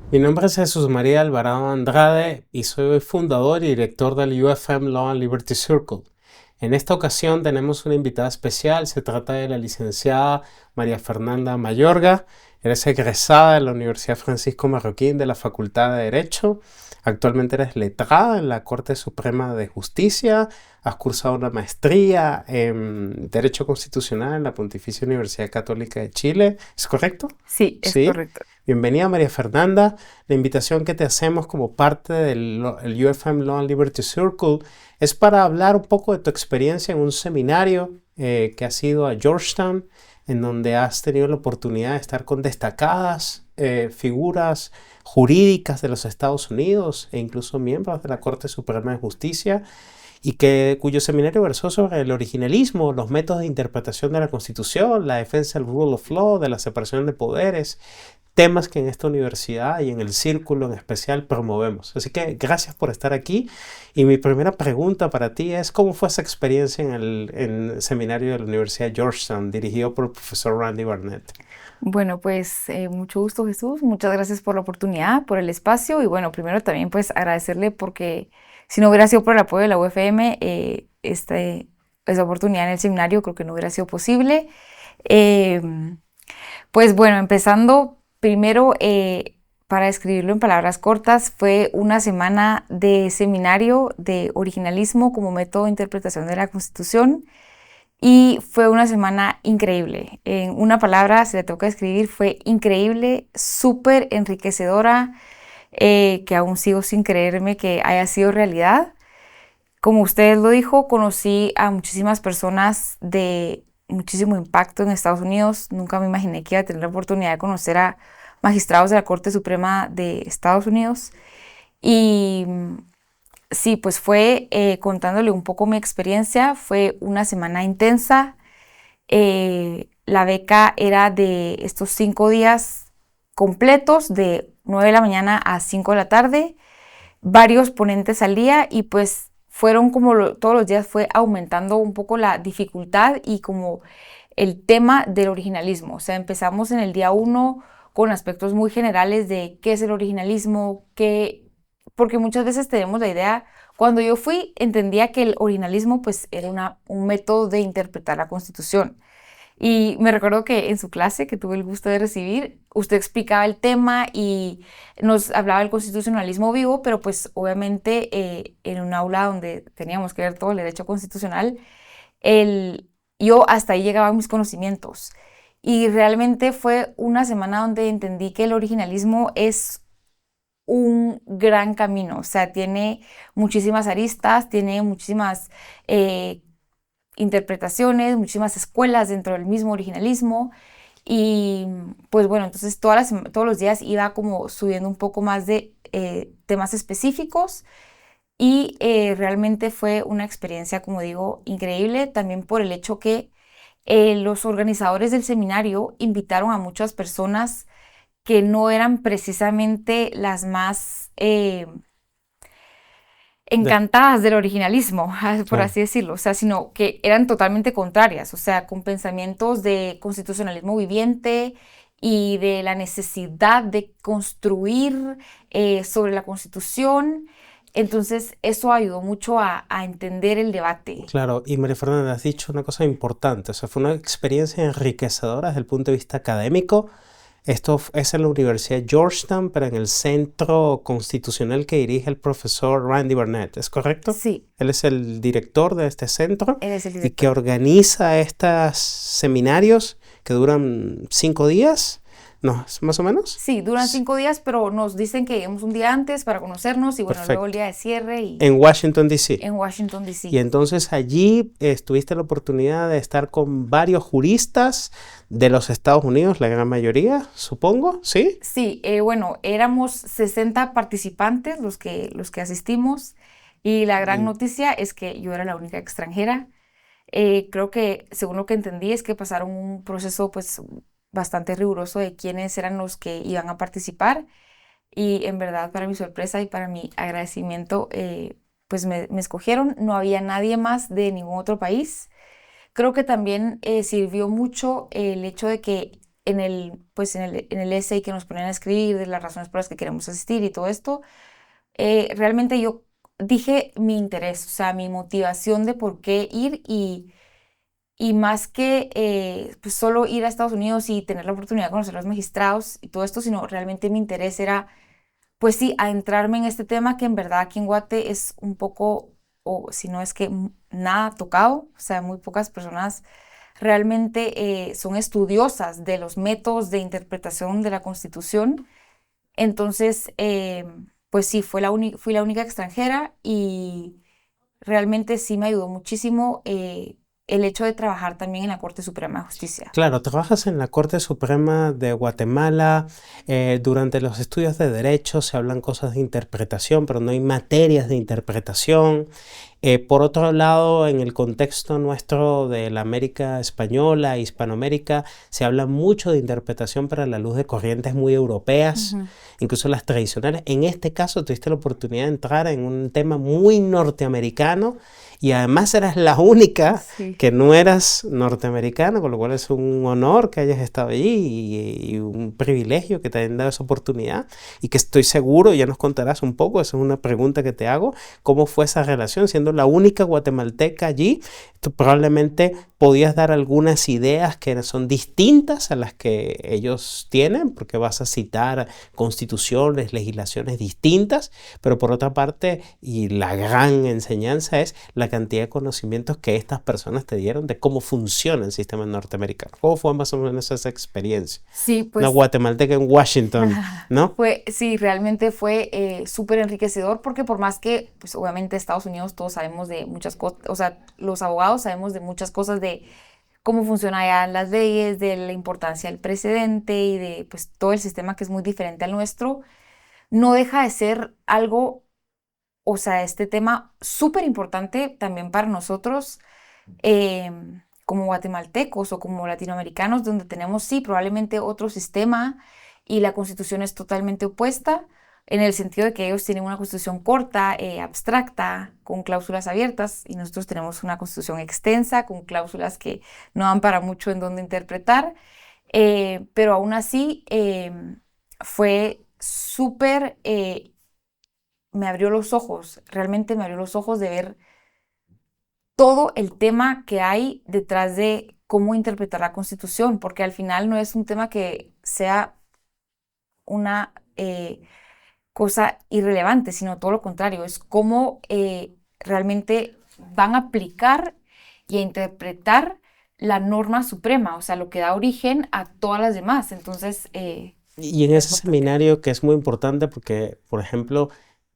Mi nombre es Jesús María Alvarado Andrade y soy fundador y director del UFM Law and Liberty Circle. En esta ocasión tenemos una invitada especial, se trata de la licenciada María Fernanda Mayorga. Eres egresada de la Universidad Francisco Marroquín de la Facultad de Derecho. Actualmente eres letrada en la Corte Suprema de Justicia. Has cursado una maestría en Derecho Constitucional en la Pontificia Universidad Católica de Chile. ¿Es correcto? Sí, es Sí. correcto. Bienvenida María Fernanda. La invitación que te hacemos como parte del el UFM Law and Liberty Circle es para hablar un poco de tu experiencia en un seminario que has ido a Georgetown, en donde has tenido la oportunidad de estar con destacadas figuras jurídicas de los Estados Unidos e incluso miembros de la Corte Suprema de Justicia, y cuyo seminario versó sobre el originalismo, los métodos de interpretación de la Constitución, la defensa del rule of law, de la separación de poderes, temas que en esta universidad y en el círculo en especial promovemos. Así que gracias por estar aquí. Y mi primera pregunta para ti es, ¿cómo fue esa experiencia en el seminario de la Universidad de Georgetown dirigido por el profesor Randy Barnett? Bueno, pues mucho gusto, Jesús. Muchas gracias por la oportunidad, por el espacio y bueno, primero también pues agradecerle porque si no hubiera sido por el apoyo de la UFM, esa oportunidad en el seminario creo que no hubiera sido posible. Eh, pues bueno, empezando primero, para describirlo en palabras cortas, fue una semana de seminario de originalismo como método de interpretación de la Constitución. Y fue una semana increíble. En una palabra, se le tengo que describir, fue increíble, súper enriquecedora, que aún sigo sin creerme que haya sido realidad. Como usted lo dijo, conocí a muchísimas personas de muchísimo impacto en Estados Unidos. Nunca me imaginé que iba a tener la oportunidad de conocer a magistrados de la Corte Suprema de Estados Unidos. Y sí, pues fue contándole un poco mi experiencia, fue una semana intensa. La beca era de estos 5 días completos, de 9 de la mañana a 5 de la tarde, varios ponentes al día y pues fueron como todos los días fue aumentando un poco la dificultad y como el tema del originalismo. O sea, empezamos en el día 1 con aspectos muy generales de qué es el originalismo, porque muchas veces tenemos la idea, cuando yo fui entendía que el originalismo pues era un método de interpretar la Constitución. Y me recuerdo que en su clase, que tuve el gusto de recibir, usted explicaba el tema y nos hablaba del constitucionalismo vivo, pero pues obviamente en un aula donde teníamos que ver todo el derecho constitucional, el, yo hasta ahí llegaban mis conocimientos. Y realmente fue una semana donde entendí que el originalismo es un gran camino, o sea, tiene muchísimas aristas, tiene muchísimas interpretaciones, muchísimas escuelas dentro del mismo originalismo y pues bueno, entonces todos los días iba como subiendo un poco más de temas específicos y realmente fue una experiencia, como digo, increíble también por el hecho que los organizadores del seminario invitaron a muchas personas que no eran precisamente las más De- encantadas del originalismo, por claro. así decirlo, o sea, sino que eran totalmente contrarias, o sea, con pensamientos de constitucionalismo viviente y de la necesidad de construir sobre la Constitución. Entonces, eso ayudó mucho a entender el debate. Claro, y María Fernanda, has dicho una cosa importante, o sea, fue una experiencia enriquecedora desde el punto de vista académico. Es en la Universidad de Georgetown, pero en el centro constitucional que dirige el profesor Randy Barnett, ¿es correcto? Sí, Él es el director de este centro él es el y que director. organiza estos seminarios que duran 5 días, ¿no? ¿Más o menos? Sí, duran 5 días, pero nos dicen que lleguemos un día antes para conocernos y bueno, luego el Perfecto. día de cierre y En Washington, D.C. en Washington, Y D.C. entonces allí tuviste la oportunidad de estar con varios juristas de los Estados Unidos, la gran mayoría, supongo, ¿sí? Sí, bueno, éramos 60 participantes los que asistimos y la gran Mm. noticia es que yo era la única extranjera. Creo que, según lo que entendí, es que pasaron un proceso pues bastante riguroso de quiénes eran los que iban a participar y en verdad para mi sorpresa y para mi agradecimiento pues me escogieron. No había nadie más de ningún otro país. Creo que también sirvió mucho el hecho de que en el essay que nos ponen a escribir, de las razones por las que queremos asistir y todo esto, realmente yo dije mi interés, o sea, mi motivación de por qué ir y más que pues solo ir a Estados Unidos y tener la oportunidad de conocer a los magistrados y todo esto, sino realmente mi interés era, pues sí, adentrarme en este tema que en verdad aquí en Guate es un poco, o si no es que nada tocado, o sea, muy pocas personas realmente son estudiosas de los métodos de interpretación de la Constitución. Entonces, pues sí, fui la única extranjera y realmente sí me ayudó muchísimo el hecho de trabajar también en la Corte Suprema de Justicia. Claro, trabajas en la Corte Suprema de Guatemala. Durante los estudios de derecho se hablan cosas de interpretación, pero no hay materias de interpretación. Por otro lado, en el contexto nuestro de la América española, Hispanoamérica, se habla mucho de interpretación para la luz de corrientes muy europeas, incluso las tradicionales. En este caso, tuviste la oportunidad de entrar en un tema muy norteamericano y además eras la única que no eras norteamericana, con lo cual es un honor que hayas estado allí y un privilegio que te hayan dado esa oportunidad y que estoy seguro, ya nos contarás un poco, esa es una pregunta que te hago, ¿cómo fue esa relación? Siendo la única guatemalteca allí, tú probablemente podías dar algunas ideas que son distintas a las que ellos tienen, porque vas a citar constituciones, legislaciones distintas, pero por otra parte, y la gran enseñanza es la cantidad de conocimientos que estas personas te dieron de cómo funciona el sistema norteamericano. ¿Cómo fue más o menos esa experiencia? Sí, pues... Una guatemalteca en Washington, ¿no? Sí, realmente fue súper enriquecedor porque por más que, pues obviamente Estados Unidos todos sabemos de muchas cosas, o sea, los abogados sabemos de muchas cosas de cómo funcionan allá las leyes, de la importancia del precedente y de pues todo el sistema que es muy diferente al nuestro, no deja de ser algo, o sea, este tema súper importante también para nosotros como guatemaltecos o como latinoamericanos, donde tenemos sí probablemente otro sistema y la constitución es totalmente opuesta, en el sentido de que ellos tienen una constitución corta, abstracta, con cláusulas abiertas, y nosotros tenemos una constitución extensa, con cláusulas que no dan para mucho en dónde interpretar, pero aún así fue súper, me abrió los ojos, realmente me abrió los ojos de ver todo el tema que hay detrás de cómo interpretar la Constitución, porque al final no es un tema que sea una cosa irrelevante, sino todo lo contrario, es cómo realmente van a aplicar y a interpretar la norma suprema, o sea, lo que da origen a todas las demás. Entonces, y en ese seminario que es muy importante porque, por ejemplo,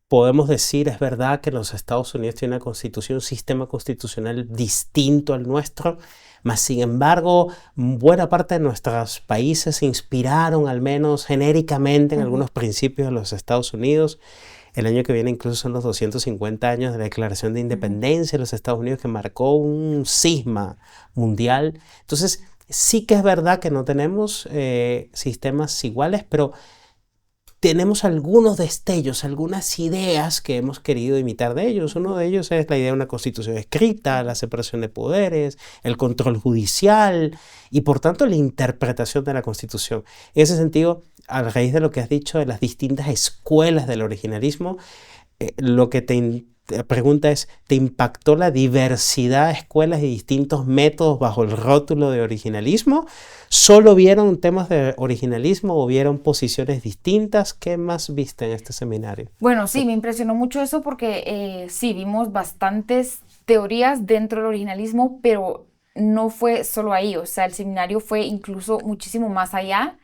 podemos decir, es verdad que los Estados Unidos tienen una constitución, un sistema constitucional distinto al nuestro, mas sin embargo, buena parte de nuestros países se inspiraron, al menos genéricamente, en algunos principios de los Estados Unidos. El año que viene incluso son los 250 años de la Declaración de Independencia de los Estados Unidos, que marcó un cisma mundial. Entonces, sí que es verdad que no tenemos sistemas iguales, pero tenemos algunos destellos, algunas ideas que hemos querido imitar de ellos. Uno de ellos es la idea de una constitución escrita, la separación de poderes, el control judicial y por tanto la interpretación de la constitución. En ese sentido, a raíz de lo que has dicho de las distintas escuelas del originalismo, lo que te pregunta es, ¿te impactó la diversidad de escuelas y distintos métodos bajo el rótulo de originalismo? ¿Solo vieron temas de originalismo o vieron posiciones distintas? ¿Qué más viste en este seminario? Bueno, sí, me impresionó mucho eso porque sí, vimos bastantes teorías dentro del originalismo, pero no fue solo ahí, o sea, el seminario fue incluso muchísimo más allá,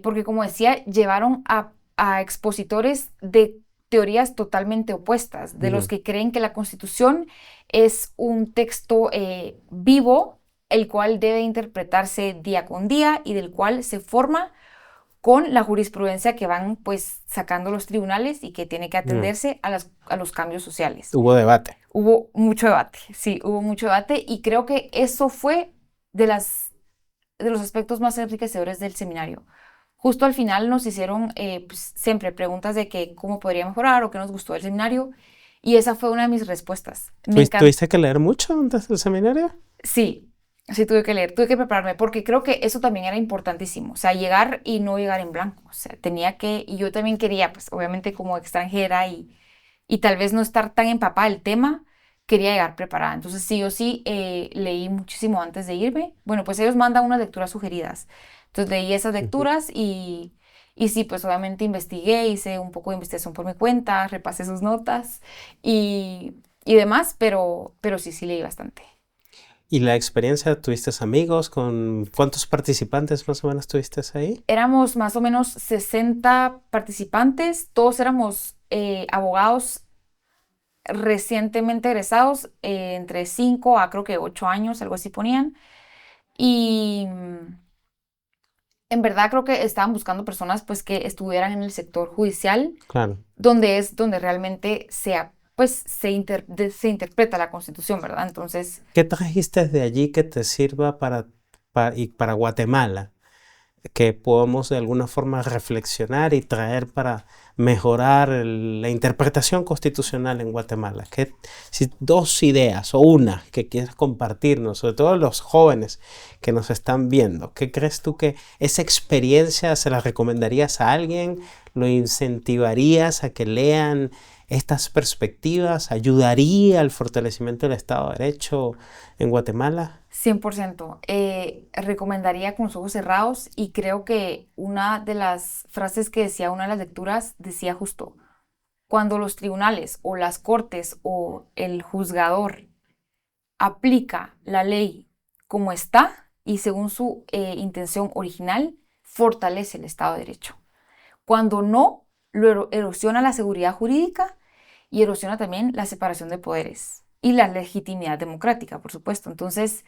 porque como decía, llevaron a expositores de teorías totalmente opuestas, de los que creen que la Constitución es un texto vivo, el cual debe interpretarse día con día y del cual se forma con la jurisprudencia que van pues sacando los tribunales y que tiene que atenderse a los cambios sociales. Hubo debate. Hubo mucho debate, sí, hubo mucho debate y creo que eso fue de los aspectos más enriquecedores del seminario. Justo al final nos hicieron pues, siempre preguntas de que cómo podría mejorar o qué nos gustó del seminario y esa fue una de mis respuestas. ¿Tuviste que leer mucho antes del seminario? Sí, Sí, tuve que prepararme, porque creo que eso también era importantísimo, o sea, llegar y no llegar en blanco, o sea, y yo también quería, pues, obviamente como extranjera y tal vez no estar tan empapada del tema, quería llegar preparada. Entonces, sí, yo sí leí muchísimo antes de irme. Bueno, pues ellos mandan unas lecturas sugeridas. Entonces, leí esas Ujú. lecturas y sí, pues obviamente investigué, hice un poco de investigación por mi cuenta, repasé sus notas y demás, pero sí, sí leí bastante. ¿Y la experiencia, tuviste amigos? ¿Con cuántos participantes más o menos tuviste ahí? Éramos más o menos 60 participantes, todos éramos abogados recientemente egresados, entre 5 a creo que 8 años, algo así ponían. Y en verdad creo que estaban buscando personas pues que estuvieran en el sector judicial, Claro. donde es donde realmente pues se interpreta la Constitución, ¿verdad? Entonces, ¿Qué trajiste de allí que te sirva y para Guatemala? Que podamos de alguna forma reflexionar y traer para mejorar la interpretación constitucional en Guatemala. Si dos ideas o una que quieras compartirnos, sobre todo los jóvenes que nos están viendo, ¿qué crees tú que esa experiencia se la recomendarías a alguien? ¿Lo incentivarías a que lean estas perspectivas? ¿Ayudaría al fortalecimiento del Estado de Derecho en Guatemala? 100%. Recomendaría con los ojos cerrados y creo que una de las frases que decía una de las lecturas decía justo, cuando los tribunales o las cortes o el juzgador aplica la ley como está y según su intención original, fortalece el Estado de Derecho. Cuando no, erosiona la seguridad jurídica y erosiona también la separación de poderes y la legitimidad democrática, por supuesto. Entonces,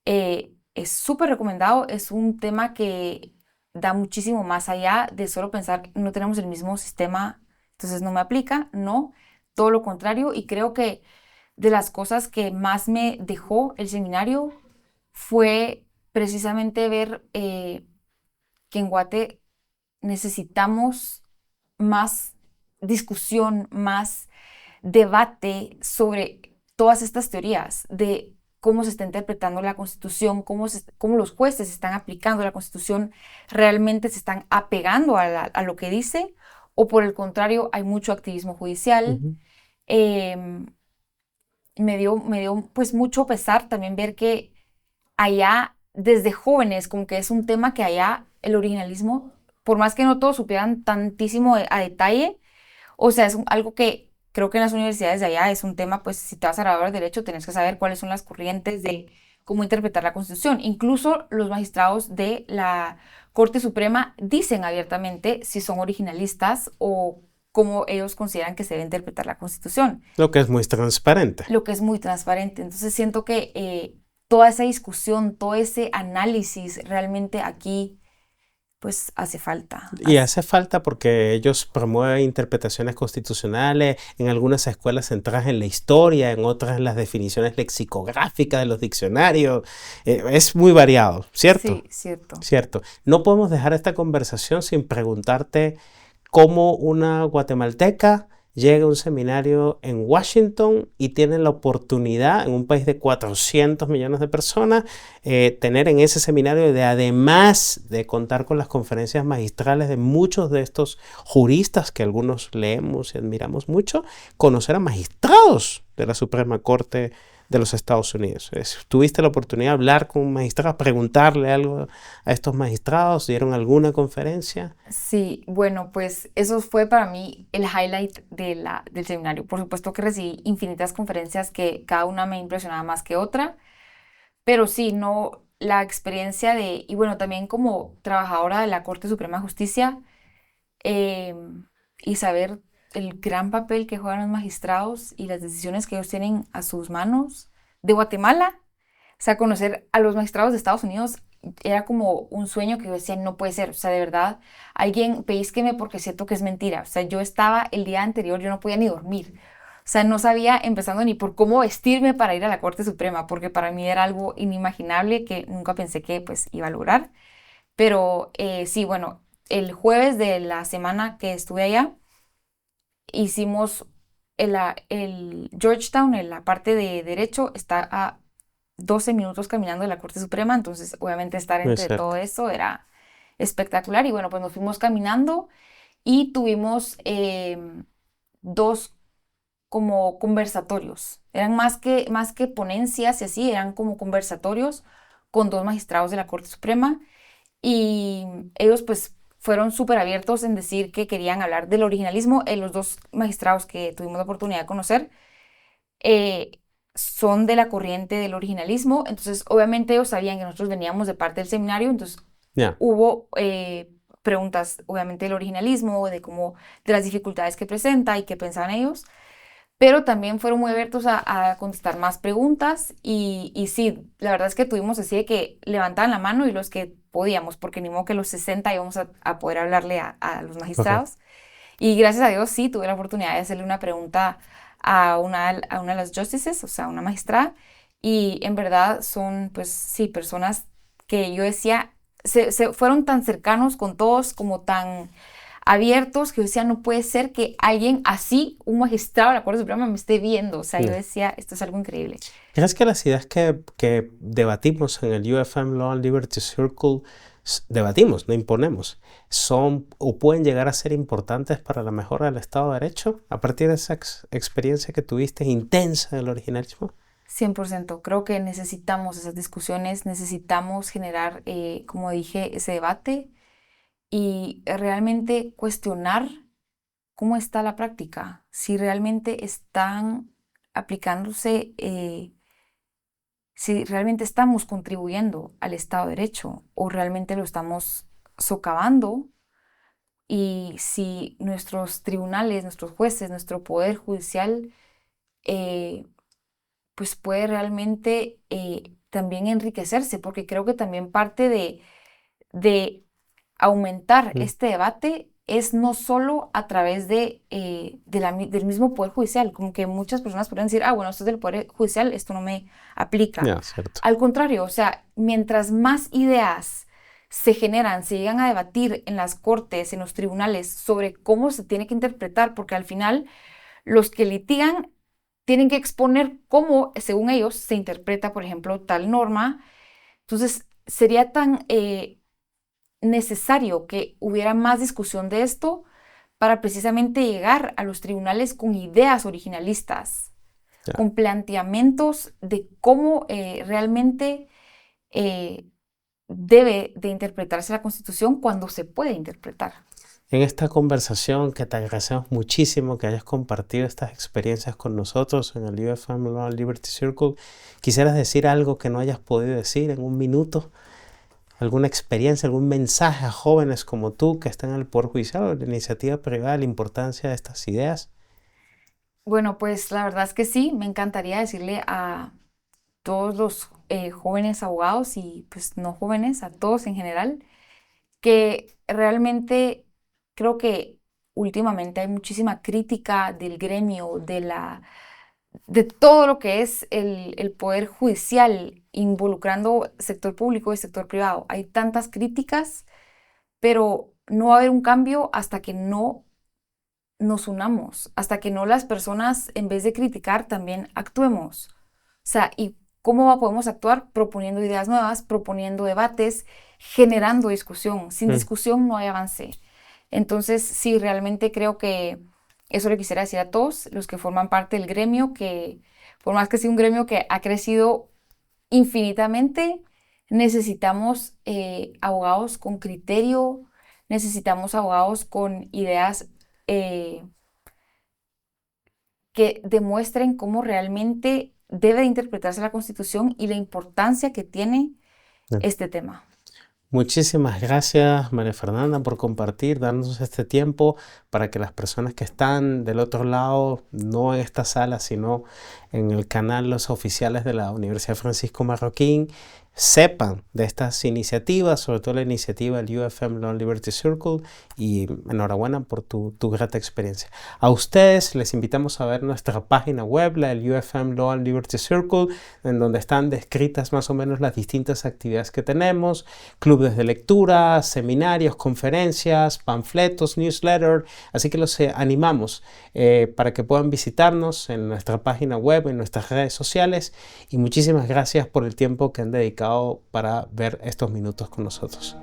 es súper recomendado, es un tema que da muchísimo más allá de solo pensar que no tenemos el mismo sistema, entonces no me aplica, no, todo lo contrario, y creo que de las cosas que más me dejó el seminario fue precisamente ver que en Guate necesitamos más discusión, más debate sobre todas estas teorías de cómo se está interpretando la Constitución, cómo los jueces están aplicando la Constitución, realmente se están apegando a lo que dice, o por el contrario, hay mucho activismo judicial. Ujú. Em, me dio pues mucho pesar también ver que allá, desde jóvenes, como que es un tema que allá el originalismo, por más que no todos supieran tantísimo a detalle, o sea, algo que creo que en las universidades de allá es un tema, pues si te vas a graduar de derecho, tenés que saber cuáles son las corrientes de cómo interpretar la Constitución. Incluso los magistrados de la Corte Suprema dicen abiertamente si son originalistas o cómo ellos consideran que se debe interpretar la Constitución, Lo que es muy transparente. lo que es muy transparente. Entonces siento que toda esa discusión, todo ese análisis realmente aquí, pues hace falta. Y hace falta porque ellos promueven interpretaciones constitucionales, en algunas escuelas centradas en la historia, en otras en las definiciones lexicográficas de los diccionarios. Es muy variado, ¿cierto? Sí, cierto. Cierto. No podemos dejar esta conversación sin preguntarte cómo una guatemalteca llega a un seminario en Washington y tiene la oportunidad, en un país de 400 millones de personas, tener en ese seminario, de además de contar con las conferencias magistrales de muchos de estos juristas que algunos leemos y admiramos mucho, conocer a magistrados de la Suprema Corte de los Estados Unidos. ¿Tuviste la oportunidad de hablar con un magistrado, preguntarle algo a estos magistrados? ¿Dieron alguna conferencia? Sí, bueno, pues eso fue para mí el highlight del seminario. Por supuesto que recibí infinitas conferencias que cada una me impresionaba más que otra, pero sí, no, la experiencia y bueno, también como trabajadora de la Corte Suprema de Justicia, eh, y saber el gran papel que juegan los magistrados y las decisiones que ellos tienen a sus manos de Guatemala. O sea, conocer a los magistrados de Estados Unidos era como un sueño que yo decía, no puede ser. O sea, de verdad, alguien peísqueme porque siento que es mentira. O sea, yo estaba el día anterior, yo no podía ni dormir. O sea, no sabía empezando ni por cómo vestirme para ir a la Corte Suprema, porque para mí era algo inimaginable que nunca pensé que pues iba a lograr. Pero sí, bueno, el jueves de la semana que estuve allá, hicimos el Georgetown, en la parte de derecho, está a 12 minutos caminando de la Corte Suprema, entonces obviamente estar Muy entre cerca. todo eso era espectacular y bueno, pues nos fuimos caminando y tuvimos dos como conversatorios. Eran más que ponencias y así, eran como conversatorios con dos magistrados de la Corte Suprema y ellos pues fueron súper abiertos en decir que querían hablar del originalismo. Los dos magistrados que tuvimos la oportunidad de conocer eh, son de la corriente del originalismo, entonces obviamente ellos sabían que nosotros veníamos de parte del seminario, entonces Ya. hubo preguntas obviamente del originalismo, de cómo, de las dificultades que presenta y qué pensaban ellos, pero también fueron muy abiertos a contestar más preguntas y sí, la verdad es que tuvimos así de que levantaban la mano y los que podíamos, porque ni modo que los 60 íbamos a poder hablarle a los Ok. magistrados. Y gracias a Dios sí tuve la oportunidad de hacerle una pregunta a una de las justices, o sea, una magistrada, y en verdad son, pues sí, personas que yo decía, se fueron tan cercanos con todos, como tan abiertos, que yo decía, no puede ser que alguien así, un magistrado de la Corte Suprema, me esté viendo. O sea, yo Ya. decía, esto es algo increíble. ¿Crees que las ideas que debatimos en el UFM Law and Liberty Circle, debatimos, no imponemos, son o pueden llegar a ser importantes para la mejora del Estado de Derecho a partir de esa experiencia que tuviste intensa del originalismo? 100%. Creo que necesitamos esas discusiones, necesitamos generar, como dije, ese debate y realmente cuestionar cómo está la práctica, si realmente están aplicándose, si realmente estamos contribuyendo al Estado de Derecho o realmente lo estamos socavando y si nuestros tribunales, nuestros jueces, nuestro poder judicial, eh, pues puede realmente también enriquecerse, porque creo que también parte de aumentar Mm. este debate es no solo a través del mismo Poder Judicial, como que muchas personas podrían decir, ah, bueno, esto es del Poder Judicial, esto no me aplica. Ya, cierto. Al contrario, o sea, mientras más ideas se generan, se llegan a debatir en las cortes, en los tribunales, sobre cómo se tiene que interpretar, porque al final los que litigan tienen que exponer cómo, según ellos, se interpreta, por ejemplo, tal norma. Entonces, sería tan necesario que hubiera más discusión de esto para precisamente llegar a los tribunales con ideas originalistas, Ya. con planteamientos de cómo realmente eh, debe de interpretarse la Constitución cuando se puede interpretar. En esta conversación que te agradecemos muchísimo que hayas compartido estas experiencias con nosotros en el UFM Law and Liberty Circle, ¿quisieras decir algo que no hayas podido decir en un minuto? ¿Alguna experiencia, algún mensaje a jóvenes como tú que están en el Poder Judicial o en la iniciativa privada, la importancia de estas ideas? Bueno, pues la verdad es que sí, me encantaría decirle a todos los jóvenes abogados y pues no jóvenes, a todos en general, que realmente creo que últimamente hay muchísima crítica del gremio, de todo lo que es el poder judicial, involucrando sector público y sector privado. Hay tantas críticas, pero no va a haber un cambio hasta que no nos unamos, hasta que no las personas, en vez de criticar, también actuemos. O sea, ¿y cómo podemos actuar? Proponiendo ideas nuevas, proponiendo debates, generando discusión. Sin Mm. discusión no hay avance. Entonces, sí, realmente creo que eso le quisiera decir a todos los que forman parte del gremio, que por más que sea un gremio que ha crecido infinitamente, necesitamos abogados con criterio, necesitamos abogados con ideas eh, que demuestren cómo realmente debe de interpretarse la Constitución y la importancia que tiene Bien. este tema. Muchísimas gracias, María Fernanda, por compartir, darnos este tiempo para que las personas que están del otro lado, no en esta sala, sino en el canal Los Oficiales de la Universidad Francisco Marroquín, sepan de estas iniciativas, sobre todo la iniciativa del UFM Law and Liberty Circle, y enhorabuena por tu grata experiencia. A ustedes les invitamos a ver nuestra página web, la del UFM Law and Liberty Circle, en donde están descritas más o menos las distintas actividades que tenemos: clubes de lectura, seminarios, conferencias, panfletos, newsletter. Así que los animamos para que puedan visitarnos en nuestra página web, en nuestras redes sociales, y muchísimas gracias por el tiempo que han dedicado para ver estos minutos con nosotros.